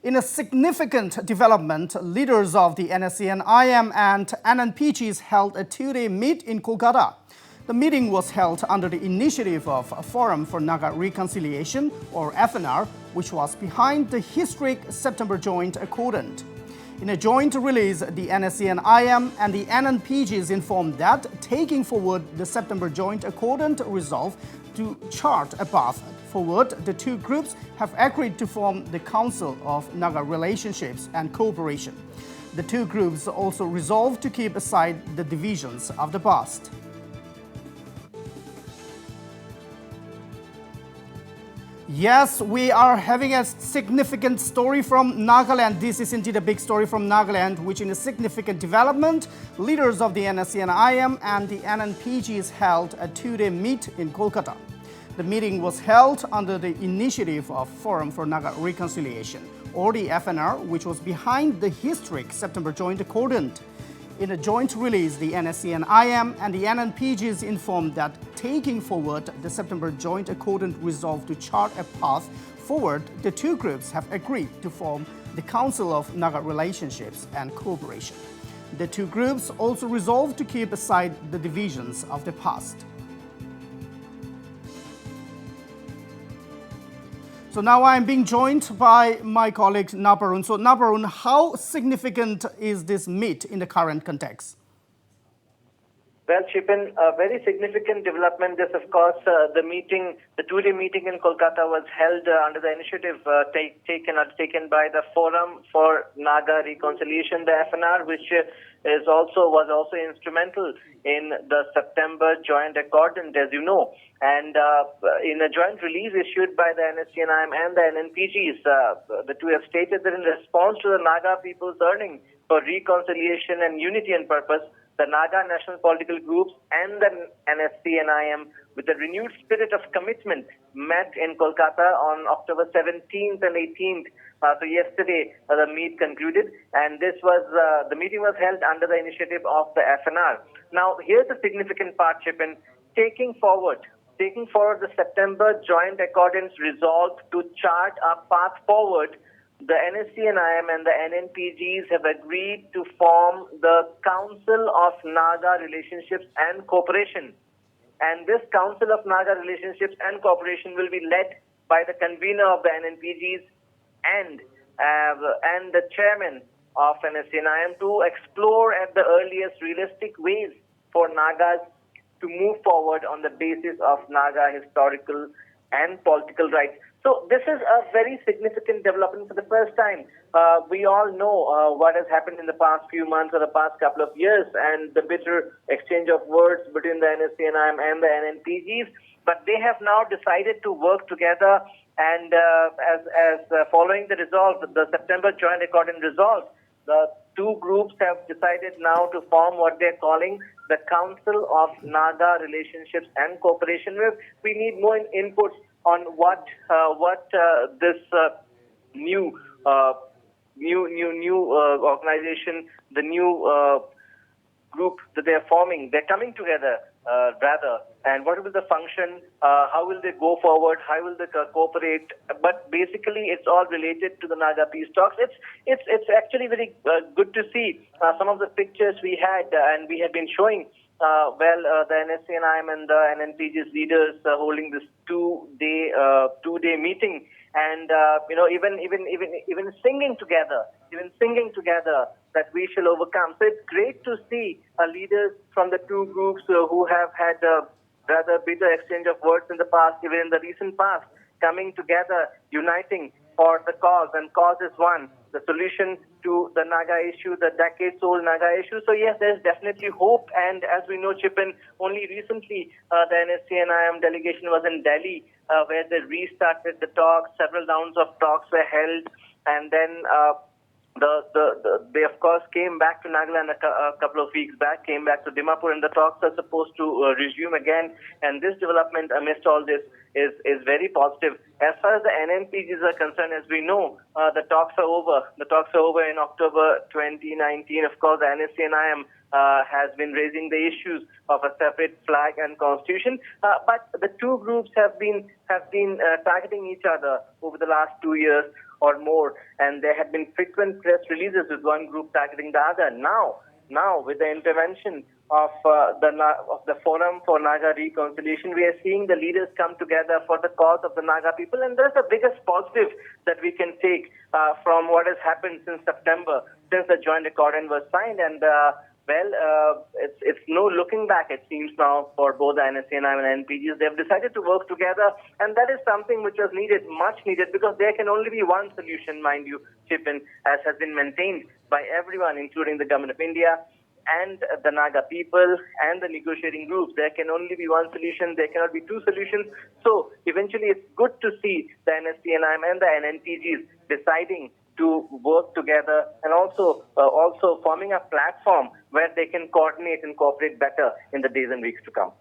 In a significant development, leaders of the NSCN-IM and NNPGs held a two-day meet in Kolkata. The meeting was held under the initiative of Forum for Naga Reconciliation, or FNR, which was behind the historic September Joint Accordant. In a joint release, the NSCN-IM and the NNPGs informed that, taking forward the September Joint Accordant resolve to chart a path forward, the two groups have agreed to form the Council of Naga Relationships and Cooperation. The two groups also resolved to keep aside the divisions of the past. Yes, we are having a significant story from Nagaland. This is indeed a big story from Nagaland, which in a significant development, leaders of the NSCN-IM and the NNPGs held a two-day meet in Kolkata. The meeting was held under the initiative of Forum for Naga Reconciliation, or the FNR, which was behind the historic September Joint Accordant. In a joint release, the NSCN-IM and the NNPGs informed that, taking forward the September Joint Accordant resolve to chart a path forward, the two groups have agreed to form the Council of Naga Relationships and Cooperation. The two groups also resolved to keep aside the divisions of the past. So now I'm being joined by my colleague Naparun. So Naparun, how significant is this meet in the current context? Well, Chipin, a very significant development. This, of course, the two-day meeting in Kolkata was held under the initiative taken by the Forum for Naga Reconciliation, the FNR, which was also instrumental in the September Joint Accordant, as you know. And in a joint release issued by the NSCN-IM and the NNPGs, the two have stated that in response to the Naga people's yearning for reconciliation and unity and purpose, the Naga national political groups and the NSCN-IM, with a renewed spirit of commitment, met in Kolkata on October 17th and 18th. So yesterday, the meet concluded, and the meeting was held under the initiative of the FNR. Now, here's the significant part, Chipin. Taking forward the September Joint Accordance resolve to chart a path forward, the NSCN-IM and the NNPGs have agreed to form the Council of Naga Relationships and Cooperation. And this Council of Naga Relationships and Cooperation will be led by the convener of the NNPGs and the chairman of NSCN-IM to explore at the earliest realistic ways for Nagas to move forward on the basis of Naga historical and political rights. So this is a very significant development for the first time. We all know what has happened in the past few months or the past couple of years, and the bitter exchange of words between the NSCN-IM and the NNPGs. But they have now decided to work together, and following the resolve, the September Joint Accordant resolve, the two groups have decided now to form what they're calling the Council of Naga Relationships and Cooperation. We need more inputs on what this new organization, the new group that they are forming, they're coming together and what will the function, how will they go forward, how will they cooperate? But basically, it's all related to the Naga Peace Talks. It's actually very good to see some of the pictures we had and we have been showing. The NSCN-IM and the NNPG's leaders holding this two-day meeting, and even singing together, that we shall overcome. So it's great to see leaders from the two groups who have had a rather bitter exchange of words in the past, even in the recent past, coming together, uniting for the cause, and cause is one, the solution to the Naga issue, the decades-old Naga issue. So yes, there's definitely hope, and as we know, Chipin, only recently the NSCN-IM delegation was in Delhi, where they restarted the talks. Several rounds of talks were held, and then they of course came back to Nagaland a couple of weeks back, came back to Dimapur, and the talks are supposed to resume again. And this development amidst all this is very positive. As far as the NNPGs are concerned, as we know, the talks are over. The talks are over in October 2019. Of course, the NSCN-IM has been raising the issues of a separate flag and constitution. But the two groups have been targeting each other over the last 2 years or more, and there had been frequent press releases with one group targeting the other. Now, with the intervention of the Forum for Naga Reconciliation, we are seeing the leaders come together for the cause of the Naga people, and that's the biggest positive that we can take from what has happened since September, since the Joint Accordant was signed. And it's no looking back, it seems now, for both the NSCN-IM and NNPGs. They have decided to work together, and that is something which was needed, much needed, because there can only be one solution, mind you, Chipin, as has been maintained by everyone, including the Government of India and the Naga people and the negotiating groups. There can only be one solution. There cannot be two solutions. So eventually it's good to see the NSCN-IM and the NNPGs deciding to work together, and also forming a platform where they can coordinate and cooperate better in the days and weeks to come.